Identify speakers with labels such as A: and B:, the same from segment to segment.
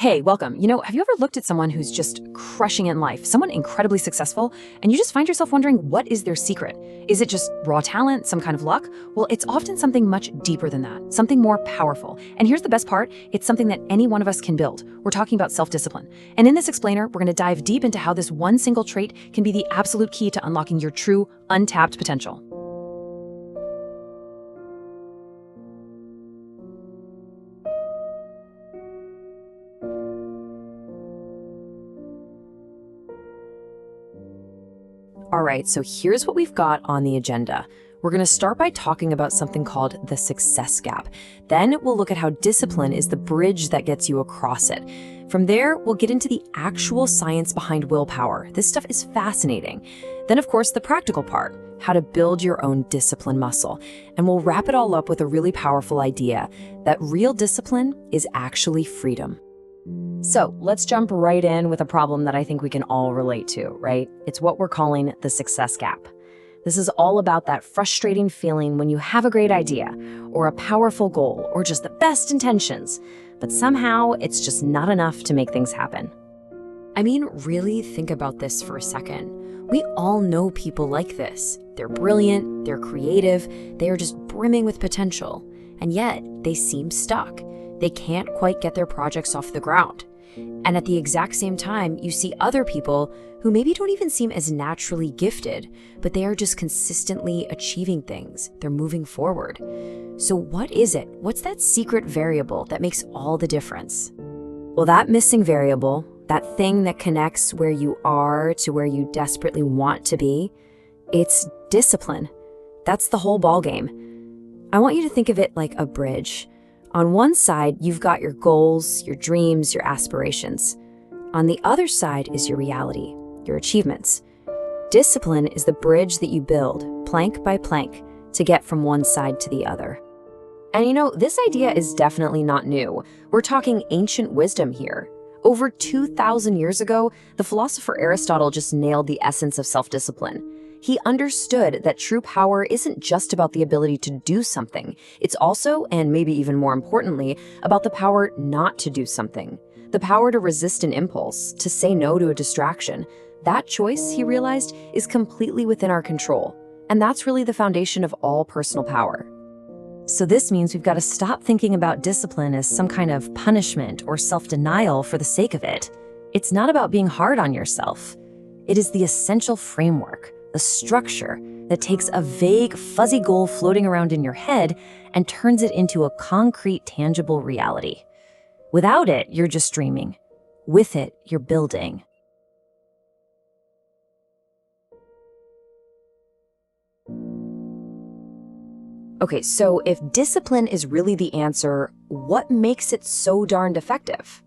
A: Hey, welcome. Have you ever looked at someone who's just crushing it in life, someone incredibly successful, and you just find yourself wondering, what is their secret? Is it just raw talent, some kind of luck? Well, it's often something much deeper than that, something more powerful. And here's the best part, it's something that any one of us can build. We're talking about self-discipline. And in this explainer, we're going to dive deep into how this one single trait can be the absolute key to unlocking your true, untapped potential. All right, so here's what we've got on the agenda. We're going to start by talking about something called the success gap. Then we'll look at how discipline is the bridge that gets you across it. From there, we'll get into the actual science behind willpower. This stuff is fascinating. Then, of course, the practical part, how to build your own discipline muscle. And we'll wrap it all up with a really powerful idea that real discipline is actually freedom. So let's jump right in with a problem that I think we can all relate to, right? It's what we're calling the success gap. This is all about that frustrating feeling when you have a great idea or a powerful goal or just the best intentions, but somehow it's just not enough to make things happen. I mean, really think about this for a second. We all know people like this. They're brilliant, they're creative, they are just brimming with potential, and yet they seem stuck. They can't quite get their projects off the ground. And at the exact same time, you see other people who maybe don't even seem as naturally gifted, but they are just consistently achieving things. They're moving forward. So what is it? What's that secret variable that makes all the difference? Well, that missing variable, that thing that connects where you are to where you desperately want to be, it's discipline. That's the whole ballgame. I want you to think of it like a bridge. On one side, you've got your goals, your dreams, your aspirations. On the other side is your reality, your achievements. Discipline is the bridge that you build, plank by plank, to get from one side to the other. And this idea is definitely not new. We're talking ancient wisdom here. Over 2,000 years ago, the philosopher Aristotle just nailed the essence of self-discipline. He understood that true power isn't just about the ability to do something. It's also, and maybe even more importantly, about the power not to do something. The power to resist an impulse, to say no to a distraction. That choice, he realized, is completely within our control. And that's really the foundation of all personal power. So this means we've got to stop thinking about discipline as some kind of punishment or self-denial for the sake of it. It's not about being hard on yourself. It is the essential framework, the structure that takes a vague, fuzzy goal floating around in your head and turns it into a concrete, tangible reality. Without it, you're just dreaming. With it, you're building. Okay, so if discipline is really the answer, what makes it so darned effective?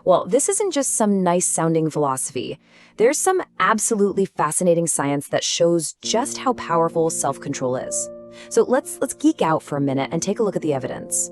A: Well, this isn't just some nice-sounding philosophy. There's some absolutely fascinating science that shows just how powerful self-control is. So let's geek out for a minute and take a look at the evidence.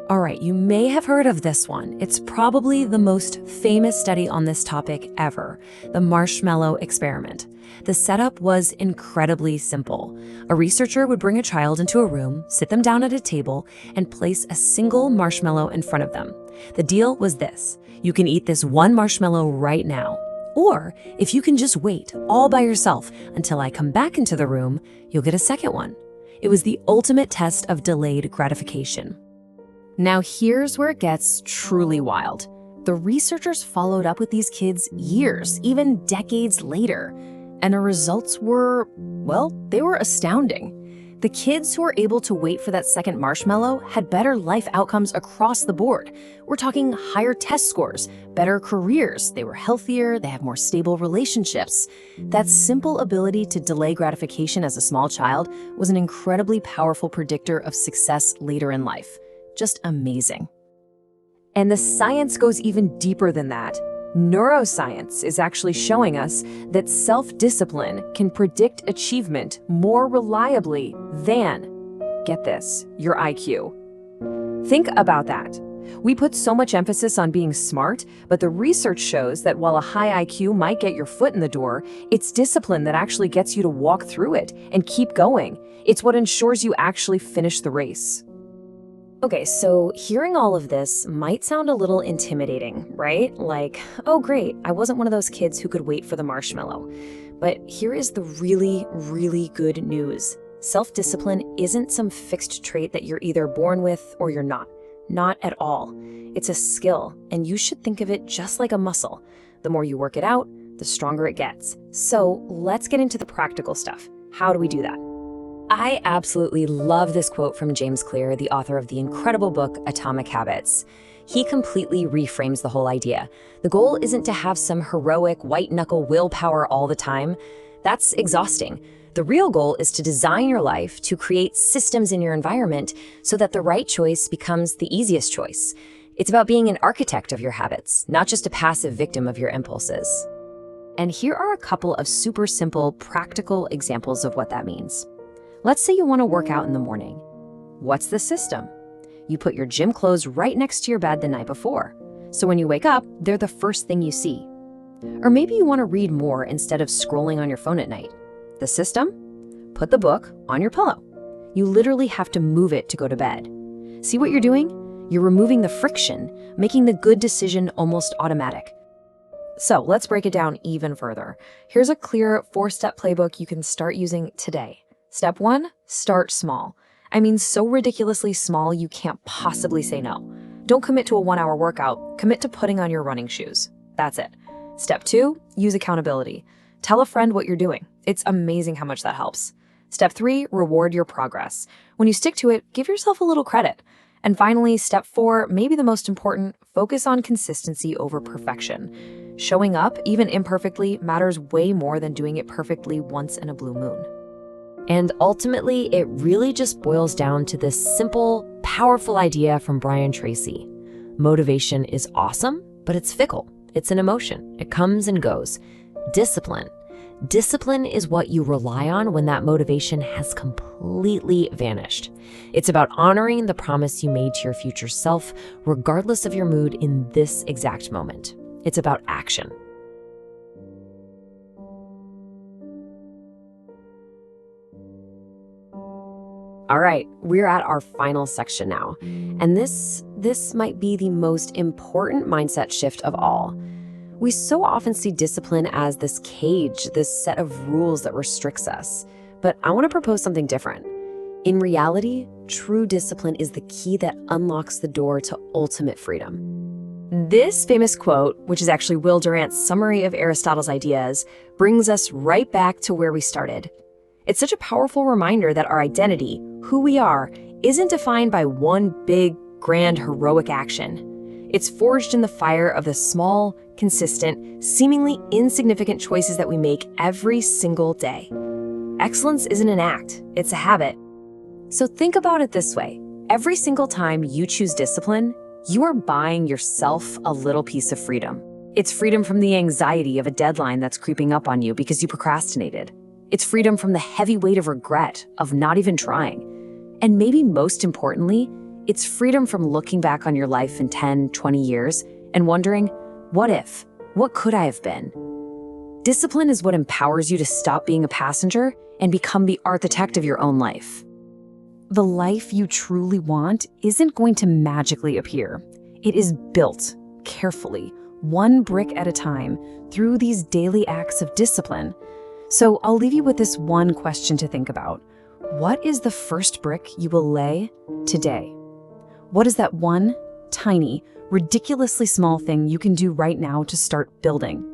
A: All right, you may have heard of this one. It's probably the most famous study on this topic ever, the Marshmallow Experiment. The setup was incredibly simple. A researcher would bring a child into a room, sit them down at a table, and place a single marshmallow in front of them. The deal was this: you can eat this one marshmallow right now. Or if you can just wait all by yourself until I come back into the room, you'll get a second one. It was the ultimate test of delayed gratification. Now here's where it gets truly wild. The researchers followed up with these kids years, even decades later, and the results were, well, they were astounding. The kids who were able to wait for that second marshmallow had better life outcomes across the board. We're talking higher test scores, better careers, they were healthier, they have more stable relationships. That simple ability to delay gratification as a small child was an incredibly powerful predictor of success later in life. Just amazing. And the science goes even deeper than that. Neuroscience is actually showing us that self-discipline can predict achievement more reliably than, get this, your IQ. Think about that. We put so much emphasis on being smart, but the research shows that while a high IQ might get your foot in the door, it's discipline that actually gets you to walk through it and keep going. It's what ensures you actually finish the race. Okay, so hearing all of this might sound a little intimidating, right? Like, oh great, I wasn't one of those kids who could wait for the marshmallow. But here is the really, really good news. Self-discipline isn't some fixed trait that you're either born with or you're not. Not at all. It's a skill, and you should think of it just like a muscle. The more you work it out, the stronger it gets. So let's get into the practical stuff. How do we do that? I absolutely love this quote from James Clear, the author of the incredible book, Atomic Habits. He completely reframes the whole idea. The goal isn't to have some heroic, white-knuckle willpower all the time. That's exhausting. The real goal is to design your life, to create systems in your environment so that the right choice becomes the easiest choice. It's about being an architect of your habits, not just a passive victim of your impulses. And here are a couple of super simple, practical examples of what that means. Let's say you want to work out in the morning. What's the system? You put your gym clothes right next to your bed the night before. So when you wake up, they're the first thing you see. Or maybe you want to read more instead of scrolling on your phone at night. The system? Put the book on your pillow. You literally have to move it to go to bed. See what you're doing? You're removing the friction, making the good decision almost automatic. So let's break it down even further. Here's a clear 4-step playbook you can start using today. Step 1, start small. I mean, so ridiculously small you can't possibly say no. Don't commit to a 1-hour workout, commit to putting on your running shoes. That's it. Step 2, use accountability. Tell a friend what you're doing. It's amazing how much that helps. Step 3, reward your progress. When you stick to it, give yourself a little credit. And finally, step 4, maybe the most important, focus on consistency over perfection. Showing up, even imperfectly, matters way more than doing it perfectly once in a blue moon. And ultimately, it really just boils down to this simple, powerful idea from Brian Tracy. Motivation is awesome, but it's fickle. It's an emotion. It comes and goes. Discipline is what you rely on when that motivation has completely vanished. It's about honoring the promise you made to your future self, regardless of your mood in this exact moment. It's about action. All right, we're at our final section now. And this might be the most important mindset shift of all. We so often see discipline as this cage, this set of rules that restricts us. But I want to propose something different. In reality, true discipline is the key that unlocks the door to ultimate freedom. This famous quote, which is actually Will Durant's summary of Aristotle's ideas, brings us right back to where we started. It's such a powerful reminder that our identity, who we are, isn't defined by one big, grand, heroic action. It's forged in the fire of the small, consistent, seemingly insignificant choices that we make every single day. Excellence isn't an act, it's a habit. So think about it this way. Every single time you choose discipline, you are buying yourself a little piece of freedom. It's freedom from the anxiety of a deadline that's creeping up on you because you procrastinated. It's freedom from the heavy weight of regret, of not even trying. And maybe most importantly, it's freedom from looking back on your life in 10, 20 years and wondering, what if? What could I have been? Discipline is what empowers you to stop being a passenger and become the architect of your own life. The life you truly want isn't going to magically appear. It is built carefully, one brick at a time, through these daily acts of discipline. So I'll leave you with this one question to think about. What is the first brick you will lay today? What is that one tiny, ridiculously small thing you can do right now to start building?